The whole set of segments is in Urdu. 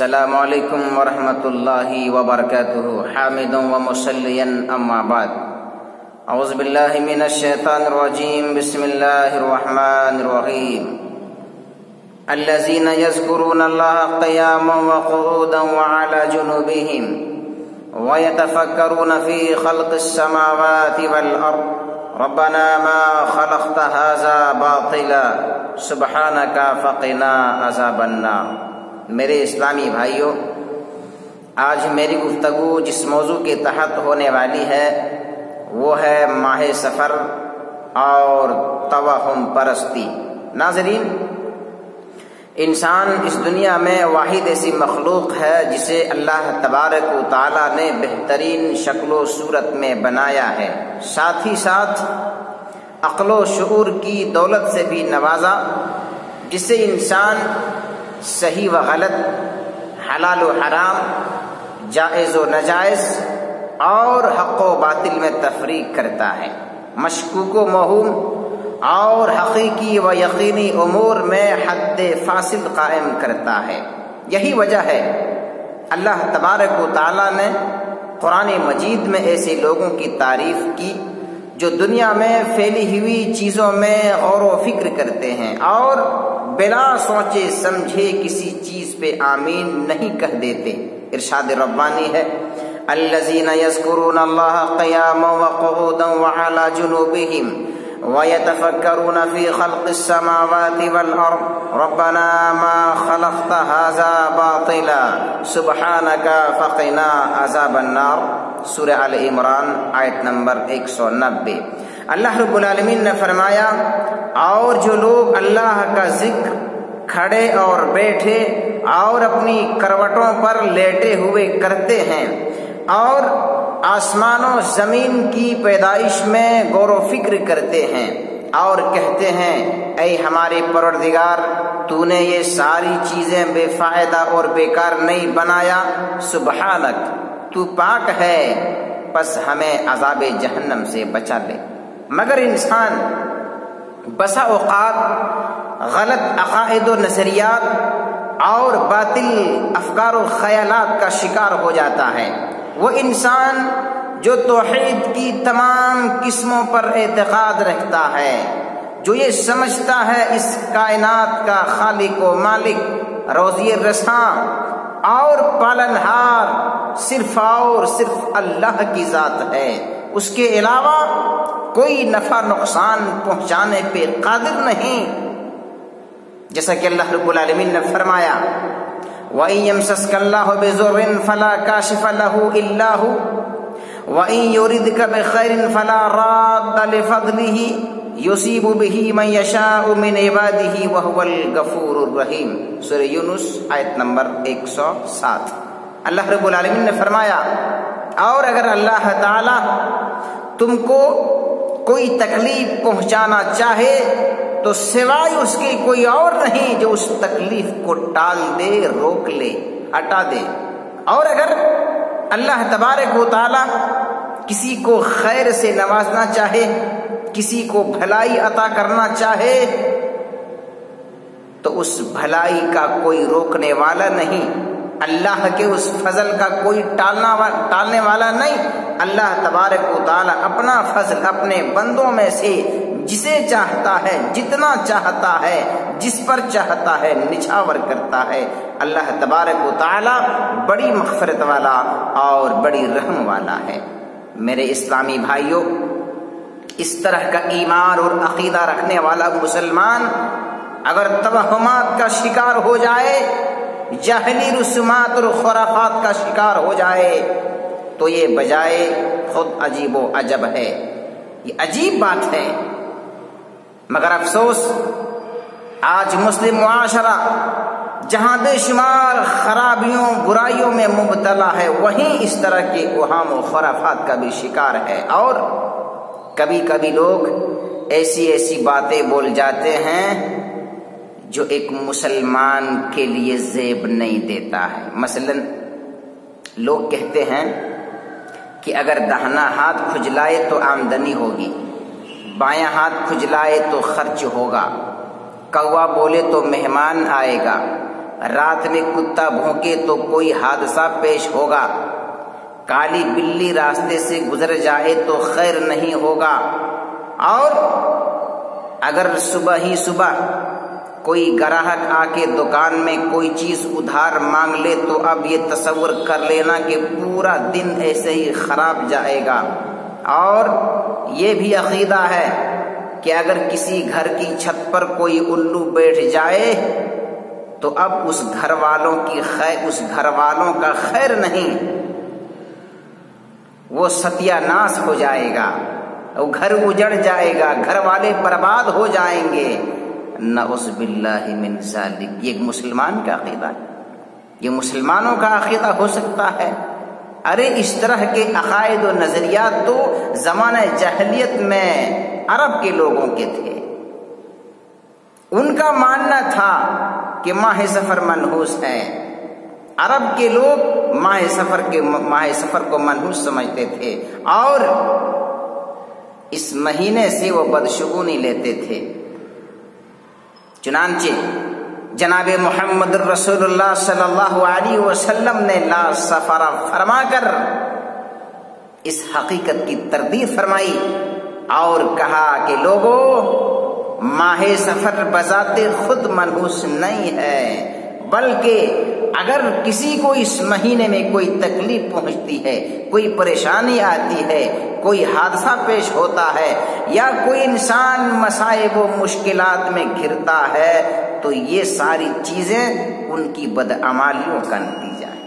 السلام علیکم ورحمۃ اللہ وبرکاتہ حامدا ومصلیا اما بعد اعوذ باللہ من الشیطان الرجیم بسم اللہ الرحمن الرحیم الذین یذکرون اللہ قیاما وقعودا وعلی جنوبہم ویتفکرون فی خلق السماوات والارض ربنا ما خلقت هذا باطلا سبحانک فقنا عذاب النار۔ میرے اسلامی بھائیوں، آج میری گفتگو جس موضوع کے تحت ہونے والی ہے وہ ہے ماہ سفر اور توہم پرستی۔ ناظرین، انسان اس دنیا میں واحد ایسی مخلوق ہے جسے اللہ تبارک و تعالی نے بہترین شکل و صورت میں بنایا ہے، ساتھ ہی ساتھ عقل و شعور کی دولت سے بھی نوازا، جس سے انسان صحیح و غلط، حلال و حرام، جائز و ناجائز اور حق و باطل میں تفریق کرتا ہے، مشکوک و موہوم اور حقیقی و یقینی امور میں حد فاصل قائم کرتا ہے۔ یہی وجہ ہے اللہ تبارک و تعالی نے قرآن مجید میں ایسے لوگوں کی تعریف کی جو دنیا میں پھیلی ہوئی چیزوں میں غور و فکر کرتے ہیں اور بلا سوچے سمجھے کسی چیز پہ آمین نہیں کہہ دیتے۔ ارشاد ربانی ہے، الذین یذکرون اللہ قیاما وقعودا وعلی جنوبہم ویتفکرون فی خلق السماوات والارض ربنا ما خلقت هذا باطلا سبحانک فقنا عذاب النار۔ سورہ آل عمران آیت نمبر 190۔ اللہ رب العالمین نے فرمایا، اور جو لوگ اللہ کا ذکر کھڑے اور بیٹھے اور اپنی کروٹوں پر لیٹے ہوئے کرتے ہیں اور آسمان و زمین کی پیدائش میں غور و فکر کرتے ہیں اور کہتے ہیں، اے ہمارے پروردگار، تو نے یہ ساری چیزیں بے فائدہ اور بیکار نہیں بنایا، سبحانک، تو پاک ہے، پس ہمیں عذاب جہنم سے بچا لے۔ مگر انسان بسا اوقات غلط عقائد و نظریات اور باطل افکار و خیالات کا شکار ہو جاتا ہے۔ وہ انسان جو توحید کی تمام قسموں پر اعتقاد رکھتا ہے، جو یہ سمجھتا ہے اس کائنات کا خالق و مالک، روزی رساں اور پالنہار صرف اور صرف اللہ کی ذات ہے، اس کے علاوہ کوئی نفع نقصان پہنچانے پہ قادر نہیں، جیسا کہ اللہ رب العالمین نے فرمایا، وَإِن يَمْسَسْكَ اللَّهُ بِضُرٍّ فَلَا كَاشِفَ لَهُ إِلَّا هُوَ وَإِن يُرِدْكَ بِخَيْرٍ فَلَا رَادَّ لِفَضْلِهِ يُصِيبُ بِهِ مَن يَشَاءُ مِنْ عِبَادِهِ وَهُوَ الْغَفُورُ الرَّحِيمُ۔ سورہ یونس آیت نمبر 107۔ اللہ رب العالمین نے فرمایا، اور اگر اللہ تعالی تم کو کوئی تکلیف پہنچانا چاہے تو سوائے اس کے کوئی اور نہیں جو اس تکلیف کو ٹال دے، روک لے، ہٹا دے۔ اور اگر اللہ تبارک و تعالی کسی کو خیر سے نوازنا چاہے، کسی کو بھلائی عطا کرنا چاہے تو اس بھلائی کا کوئی روکنے والا نہیں، اللہ کے اس فضل کا کوئی ٹالنے والا نہیں۔ اللہ تبارک و تعالی اپنا فضل اپنے بندوں میں سے جسے چاہتا ہے، جتنا چاہتا ہے، جس پر چاہتا ہے نچھاور کرتا ہے۔ اللہ تبارک و تعالی بڑی مغفرت والا اور بڑی رحم والا ہے۔ میرے اسلامی بھائیوں، اس طرح کا ایمان اور عقیدہ رکھنے والا مسلمان اگر توہمات کا شکار ہو جائے، جاہلی رسومات اور خرافات کا شکار ہو جائے تو یہ بجائے خود عجیب و عجب ہے، یہ عجیب بات ہے۔ مگر افسوس، آج مسلم معاشرہ جہاں بے شمار خرابیوں برائیوں میں مبتلا ہے، وہیں اس طرح کے اوہام و خرافات کا بھی شکار ہے، اور کبھی کبھی لوگ ایسی ایسی باتیں بول جاتے ہیں جو ایک مسلمان کے لیے زیب نہیں دیتا ہے۔ مثلا لوگ کہتے ہیں کہ اگر داہنا ہاتھ کھجلائے تو آمدنی ہوگی، بایاں ہاتھ کھجلائے تو خرچ ہوگا، کوا بولے تو مہمان آئے گا، رات میں کتا بھونکے تو کوئی حادثہ پیش ہوگا، کالی بلی راستے سے گزر جائے تو خیر نہیں ہوگا، اور اگر صبح ہی صبح کوئی گراہک آ کے دکان میں کوئی چیز ادھار مانگ لے تو اب یہ تصور کر لینا کہ پورا دن ایسے ہی خراب جائے گا۔ اور یہ بھی عقیدہ ہے کہ اگر کسی گھر کی چھت پر کوئی الو بیٹھ جائے تو اب اس گھر والوں کا خیر نہیں، وہ ستیہ ناش ہو جائے گا، وہ گھر اجڑ جائے گا، گھر والے برباد ہو جائیں گے۔ نعوذ باللہ من ذالک، یہ مسلمان کا عقیدہ ہے، یہ مسلمانوں کا عقیدہ ہو سکتا ہے؟ ارے اس طرح کے عقائد و نظریات تو زمانہ جاہلیت میں عرب کے لوگوں کے تھے۔ ان کا ماننا تھا کہ ماہ سفر منحوس ہے۔ عرب کے لوگ ماہ سفر کو منحوس سمجھتے تھے اور اس مہینے سے وہ بدشگونی لیتے تھے۔ چنانچہ جناب محمد رسول اللہ صلی اللہ علیہ وسلم نے لا سفر فرما کر اس حقیقت کی تردید فرمائی اور کہا کہ لوگوں، ماہ سفر بذات خود منحوس نہیں ہے، بلکہ اگر کسی کو اس مہینے میں کوئی تکلیف پہنچتی ہے، کوئی پریشانی آتی ہے، کوئی حادثہ پیش ہوتا ہے یا کوئی انسان مصائب و مشکلات میں گھرتا ہے تو یہ ساری چیزیں ان کی بدعمالیوں کا نتیجہ ہے،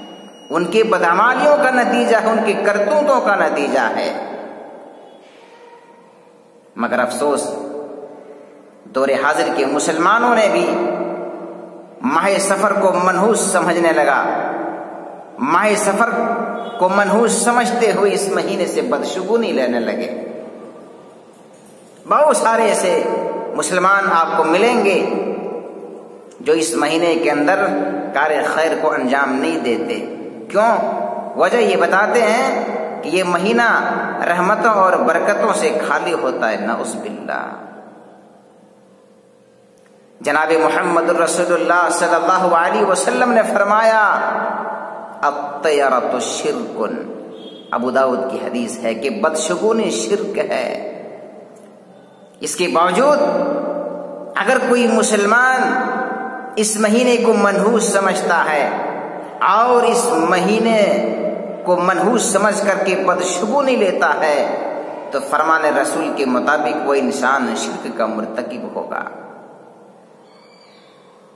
ان کے بدعمالیوں کا نتیجہ ہے، ان کے کرتوتوں کا نتیجہ ہے۔ مگر افسوس دور حاضر کے مسلمانوں نے بھی ماہ سفر کو منحوس سمجھنے لگا، ماہ سفر کو منحوس سمجھتے ہوئے اس مہینے سے بدشگونی لینے لگے۔ بہت سارے ایسے مسلمان آپ کو ملیں گے جو اس مہینے کے اندر کار خیر کو انجام نہیں دیتے۔ کیوں؟ وجہ یہ بتاتے ہیں کہ یہ مہینہ رحمتوں اور برکتوں سے خالی ہوتا ہے، نعوذ باللہ۔ جناب محمد رسول اللہ صلی اللہ علیہ وسلم نے فرمایا الطیرۃ شرک، ابو داؤد کی حدیث ہے کہ بدشگونی شرک ہے۔ اس کے باوجود اگر کوئی مسلمان اس مہینے کو منحوس سمجھتا ہے اور اس مہینے کو منحوس سمجھ کر کے بدشگونی لیتا ہے تو فرمان رسول کے مطابق وہ انسان شرک کا مرتکب ہوگا۔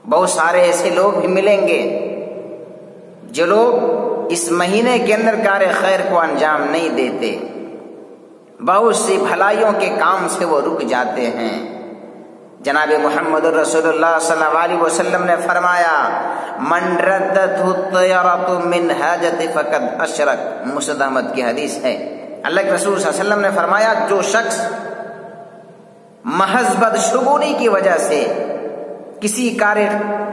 بہت سارے ایسے لوگ بھی ملیں گے جو لوگ اس مہینے کے اندر کار خیر کو انجام نہیں دیتے، بہت سی بھلائیوں کے کام سے وہ رک جاتے ہیں۔ جناب محمد رسول اللہ صلی اللہ علیہ وسلم نے فرمایا من ردته الطیرۃ من حاجت فقد اشرک، مسند احمد کی حدیث ہے۔ اللہ کے رسول صلی اللہ علیہ وسلم نے فرمایا جو شخص محض بدشگونی کی وجہ سے کسی کار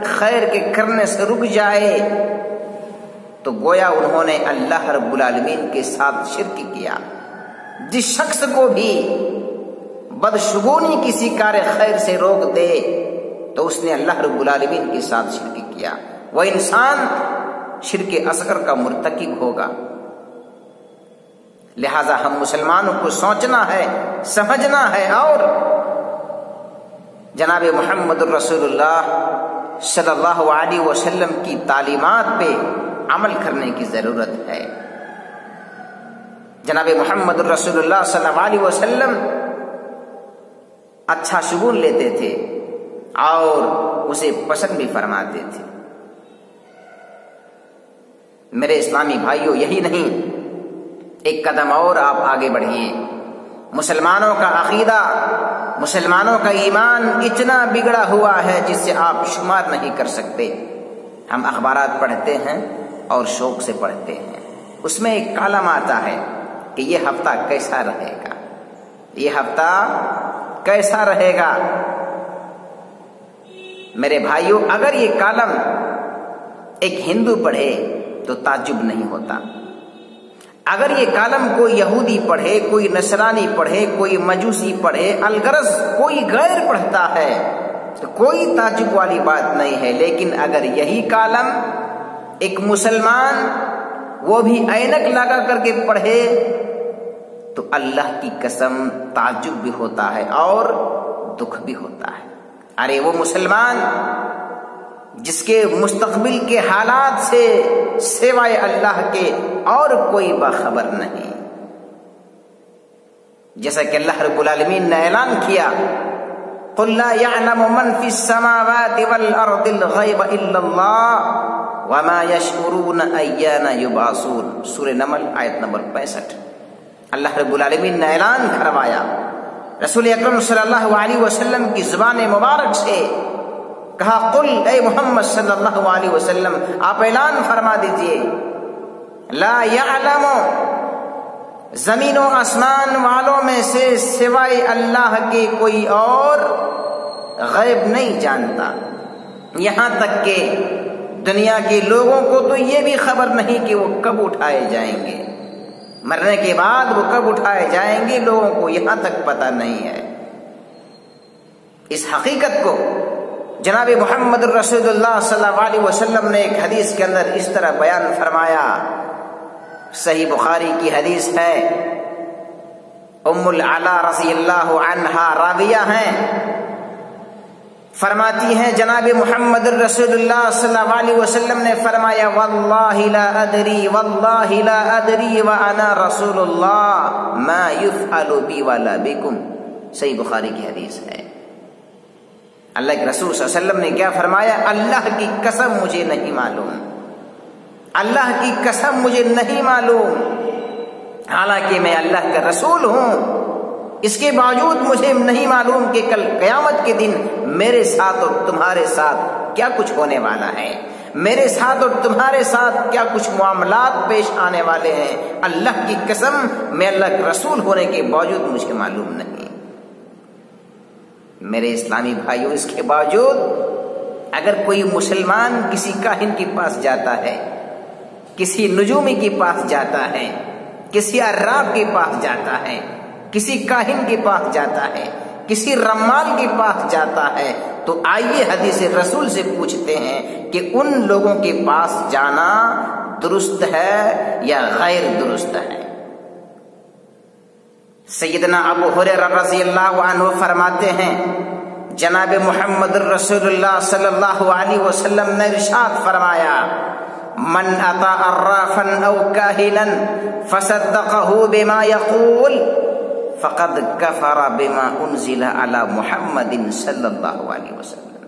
خیر کے کرنے سے رک جائے تو گویا انہوں نے اللہ رب العالمین کے ساتھ شرک کیا۔ جس شخص کو بھی بدشگونی کسی کار خیر سے روک دے تو اس نے اللہ رب العالمین کے ساتھ شرک کیا، وہ انسان شرک اصغر کا مرتکب ہوگا۔ لہذا ہم مسلمانوں کو سوچنا ہے، سمجھنا ہے اور جناب محمد رسول اللہ صلی اللہ علیہ وسلم کی تعلیمات پہ عمل کرنے کی ضرورت ہے۔ جناب محمد رسول اللہ صلی اللہ علیہ وسلم اچھا شگون لیتے تھے اور اسے پسند بھی فرماتے تھے۔ میرے اسلامی بھائیوں، یہی نہیں، ایک قدم اور آپ آگے بڑھیے۔ مسلمانوں کا عقیدہ، مسلمانوں کا ایمان اتنا بگڑا ہوا ہے جس سے آپ شمار نہیں کر سکتے۔ ہم اخبارات پڑھتے ہیں اور شوق سے پڑھتے ہیں، اس میں ایک کالم آتا ہے کہ یہ ہفتہ کیسا رہے گا، یہ ہفتہ کیسا رہے گا۔ میرے بھائیوں، اگر یہ کالم ایک ہندو پڑھے تو تعجب نہیں ہوتا، اگر یہ کالم کوئی یہودی پڑھے، کوئی نصرانی پڑھے، کوئی مجوسی پڑھے، الغرض کوئی غیر پڑھتا ہے تو کوئی تعجب والی بات نہیں ہے. لیکن اگر یہی کالم ایک مسلمان وہ بھی اینک لگا کر کے پڑھے تو اللہ کی قسم تعجب بھی ہوتا ہے اور دکھ بھی ہوتا ہے. ارے وہ مسلمان جس کے مستقبل کے حالات سے سوائے اللہ کے اور کوئی باخبر نہیں. جیسا کہ اللہ رب العالمین نے اعلان کیا قل لا يعلم من في السماوات والارض الغیب الا اللہ وما يشعرون ایان یبعثون. سورہ نمل آیت نمبر 65. اللہ رب العالمین نے اعلان کروایا رسول اکرم صلی اللہ علیہ وسلم کی زبان مبارک سے کہا قل اے محمد صلی اللہ علیہ وسلم آپ اعلان فرما دیجئے لا يعلم زمین و آسمان والوں میں سے سوائے اللہ کے کوئی اور غیب نہیں جانتا. یہاں تک کہ دنیا کے لوگوں کو تو یہ بھی خبر نہیں کہ وہ کب اٹھائے جائیں گے، مرنے کے بعد وہ کب اٹھائے جائیں گے لوگوں کو یہاں تک پتہ نہیں ہے. اس حقیقت کو جناب محمد رسول اللہ صلی اللہ علیہ وسلم نے ایک حدیث کے اندر اس طرح بیان فرمایا. صحیح بخاری کی حدیث ہے. ام العلا رضی اللہ عنہا راویہ ہیں، فرماتی ہیں جناب محمد رسول اللہ صلی اللہ علیہ وسلم نے فرمایا واللہ لا ادری وانا رسول اللہ ما یفعل بی ولا بکم. صحیح بخاری کی حدیث ہے. اللہ کے رسول صلی اللہ علیہ وسلم نے کیا فرمایا؟ اللہ کی قسم مجھے نہیں معلوم، اللہ کی قسم مجھے نہیں معلوم، حالانکہ میں اللہ کا رسول ہوں، اس کے باوجود مجھے نہیں معلوم کہ کل قیامت کے دن میرے ساتھ اور تمہارے ساتھ کیا کچھ ہونے والا ہے، میرے ساتھ اور تمہارے ساتھ کیا کچھ معاملات پیش آنے والے ہیں. اللہ کی قسم میں اللہ کا رسول ہونے کے باوجود مجھے معلوم نہیں. میرے اسلامی بھائیوں، اس کے باوجود اگر کوئی مسلمان کسی کاہن کے پاس جاتا ہے، کسی نجومی کے پاس جاتا ہے، کسی عراف کے پاس جاتا ہے، کسی کاہن کے پاس جاتا ہے، کسی رمال کے پاس جاتا ہے، تو آئیے حدیث رسول سے پوچھتے ہیں کہ ان لوگوں کے پاس جانا درست ہے یا غیر درست ہے. سیدنا ابو ہریرہ رضی اللہ عنہ فرماتے ہیں جناب محمد رسول اللہ صلی اللہ علیہ وسلم نے ارشاد فرمایا من اتی عرافا او کاہنا فصدقه بما يقول فقد کفر بما انزل علی محمد صلی اللہ علیہ وسلم.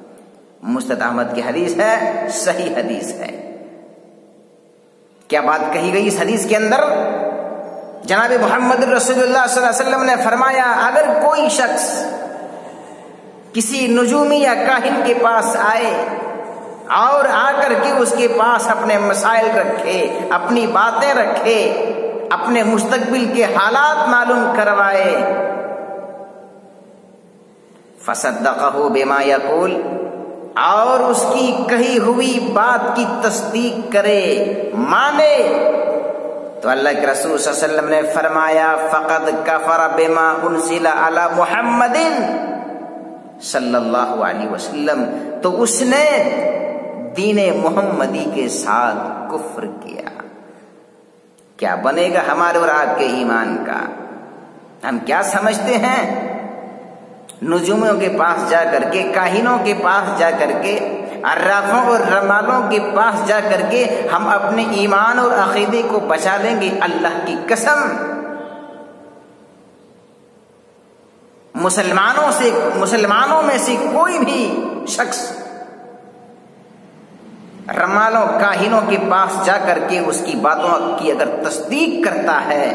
مسند احمد کی حدیث ہے، صحیح حدیث ہے. کیا بات کہی گئی اس حدیث کے اندر؟ جناب محمد رسول اللہ صلی اللہ علیہ وسلم نے فرمایا اگر کوئی شخص کسی نجومی یا کاہن کے پاس آئے اور آ کر کے اس کے پاس اپنے مسائل رکھے، اپنی باتیں رکھے، اپنے مستقبل کے حالات معلوم کروائے، فصدقہ بما یقول، اور اس کی کہی ہوئی بات کی تصدیق کرے، مانے، تو اللہ کے رسول صلی اللہ علیہ وسلم نے فرمایا فقد کفر بما انزل علی محمد صلی اللہ علیہ وسلم، تو اس نے دین محمدی کے ساتھ کفر کیا. کیا بنے گا ہمارے اور آپ کے ایمان کا؟ ہم کیا سمجھتے ہیں؟ نجومیوں کے پاس جا کر کے، کاہنوں کے پاس جا کر کے، عرافوں اور رمالوں کے پاس جا کر کے ہم اپنے ایمان اور عقیدے کو بچا لیں گے؟ اللہ کی قسم مسلمانوں میں سے کوئی بھی شخص رمالوں کاہنوں کے پاس جا کر کے اس کی باتوں کی اگر تصدیق کرتا ہے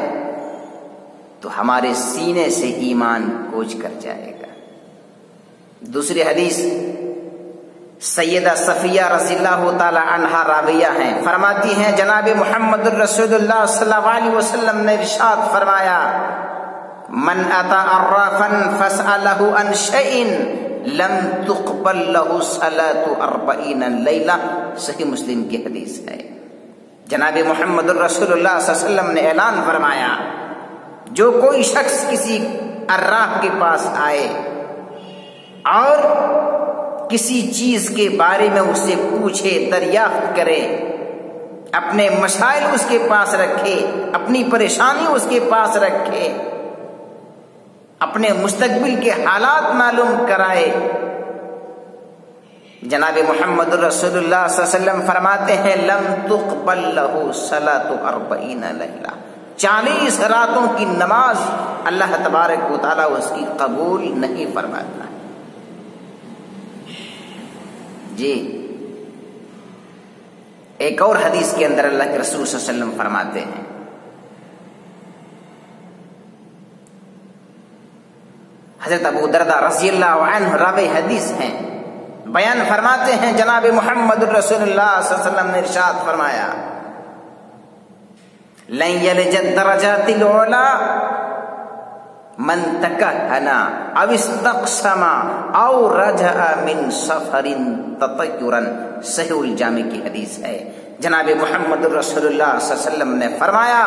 تو ہمارے سینے سے ایمان کوچ کر جائے گا. دوسری حدیث سیدہ صفیہ رضی اللہ تعالی عنہا راویہ ہیں، فرماتی ہیں جناب محمد رسول اللہ صلی اللہ علیہ وسلم نے ارشاد فرمایا من اتی عرافا فاسألہ عن شیء لم تقبل له صلاة 40 لیلہ. صحیح مسلم کی حدیث ہے. جناب محمد رسول اللہ صلی اللہ علیہ وسلم نے اعلان فرمایا جو کوئی شخص کسی عراف کے پاس آئے اور کسی چیز کے بارے میں اس سے پوچھے، دریافت کرے، اپنے مسائل اس کے پاس رکھے، اپنی پریشانی اس کے پاس رکھے، اپنے مستقبل کے حالات معلوم کرائے۔ جناب محمد رسول اللہ صلی اللہ علیہ وسلم فرماتے ہیں لم تقبل لہ صلاۃ 40 لیلہ، 40 راتوں کی نماز اللہ تبارک و تعالیٰ اس کی قبول نہیں فرماتا۔ جی ایک اور حدیث کے اندر اللہ کے رسول صلی اللہ علیہ وسلم فرماتے ہیں، حضرت ابو درداء رضی اللہ عنہ راوی حدیث ہیں، بیان فرماتے ہیں جناب محمد رسول اللہ صلی اللہ علیہ وسلم نے ارشاد فرمایا لن یلج الدرجات العلی من تکہن او استقسم او رجع من سفر تطیرا، صحیح الجامع کی حدیث ہے۔ جناب محمد رسول اللہ صلی اللہ علیہ وسلم نے فرمایا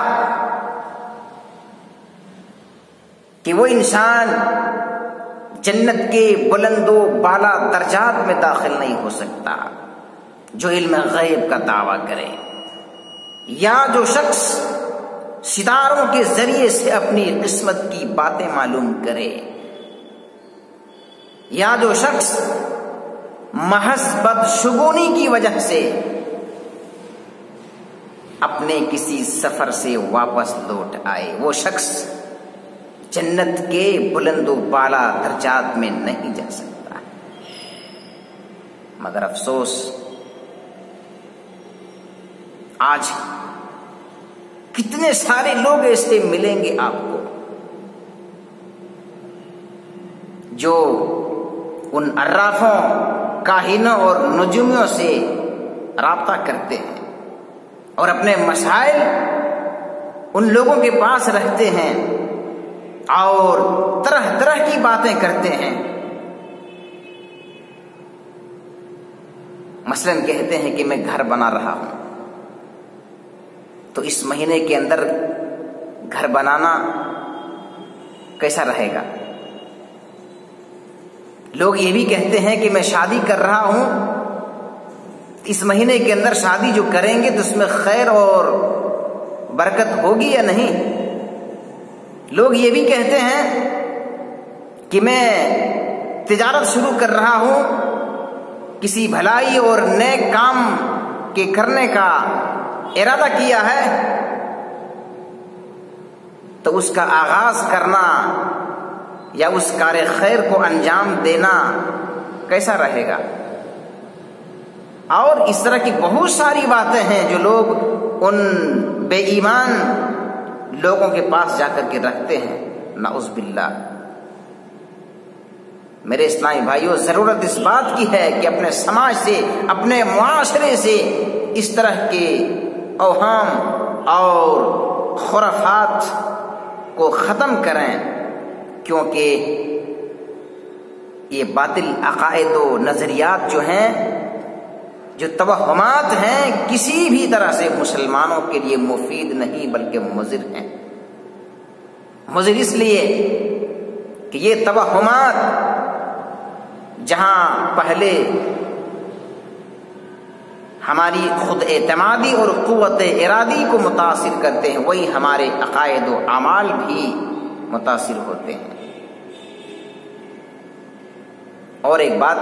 کہ وہ انسان جنت کے بلند و بالا درجات میں داخل نہیں ہو سکتا جو علم غیب کا دعویٰ کرے، یا جو شخص ستاروں کے ذریعے سے اپنی قسمت کی باتیں معلوم کرے، یا جو شخص محض بدشگونی کی وجہ سے اپنے کسی سفر سے واپس لوٹ آئے، وہ شخص جنت کے بلند و بالا درجات میں نہیں جا سکتا۔ مگر افسوس آج کتنے سارے لوگ ایسے ملیں گے آپ کو جو ان عرافوں، کاہنوں اور نجومیوں سے رابطہ کرتے ہیں اور اپنے مسائل ان لوگوں کے پاس رکھتے ہیں اور طرح طرح کی باتیں کرتے ہیں۔ مثلاً کہتے ہیں کہ میں گھر بنا رہا ہوں، تو اس مہینے کے اندر گھر بنانا کیسا رہے گا؟ لوگ یہ بھی کہتے ہیں کہ میں شادی کر رہا ہوں، اس مہینے کے اندر شادی جو کریں گے تو اس میں خیر اور برکت ہوگی یا نہیں؟ لوگ یہ بھی کہتے ہیں کہ میں تجارت شروع کر رہا ہوں، کسی بھلائی اور نیک کام کے کرنے کا ارادہ کیا ہے، تو اس کا آغاز کرنا یا اس کار خیر کو انجام دینا کیسا رہے گا؟ اور اس طرح کی بہت ساری باتیں ہیں جو لوگ ان بے ایمان لوگوں کے پاس جا کر کے رکھتے ہیں، نعوذ باللہ۔ میرے اسلامی بھائیوں، ضرورت اس بات کی ہے کہ اپنے سماج سے، اپنے معاشرے سے اس طرح کے اوہام اور خرافات کو ختم کریں، کیونکہ یہ باطل عقائد و نظریات جو ہیں، جو توہمات ہیں، کسی بھی طرح سے مسلمانوں کے لیے مفید نہیں بلکہ مضر ہیں۔ مضر اس لیے کہ یہ توہمات جہاں پہلے ہماری خود اعتمادی اور قوت ارادی کو متاثر کرتے ہیں، وہی ہمارے عقائد و اعمال بھی متاثر ہوتے ہیں۔ اور ایک بات،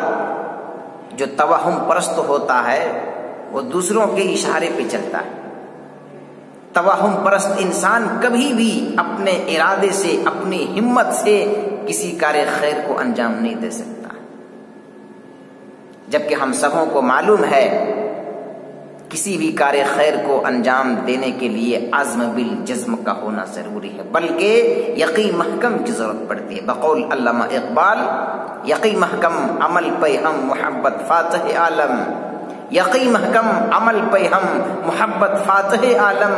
جو توہم پرست ہوتا ہے وہ دوسروں کے اشارے پہ چلتا ہے۔ توہم پرست انسان کبھی بھی اپنے ارادے سے، اپنی ہمت سے کسی کار خیر کو انجام نہیں دے سکتا، جبکہ ہم سبوں کو معلوم ہے کسی بھی کار خیر کو انجام دینے کے لیے عزم بالجزم کا ہونا ضروری ہے، بلکہ یقین محکم کی ضرورت پڑتی ہے۔ بقول علامہ اقبال، یقین محکم عمل پہ ہم محبت فاتح عالم، یقین محکم عمل پہ ہم محبت فاتح عالم،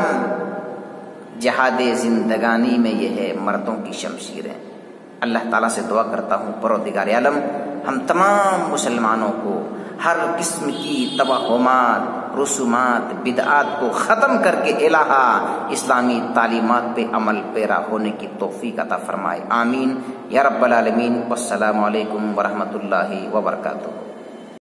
جہاد زندگانی میں یہ ہے مردوں کی شمشیریں۔ اللہ تعالیٰ سے دعا کرتا ہوں پروردگار عالم ہم تمام مسلمانوں کو ہر قسم کی توہمات، رسومات، بدعات کو ختم کر کے الہا اسلامی تعلیمات پہ عمل پیرا ہونے کی توفیق عطا فرمائے، آمین یا رب العالمین۔ والسلام علیکم ورحمۃ اللہ وبرکاتہ۔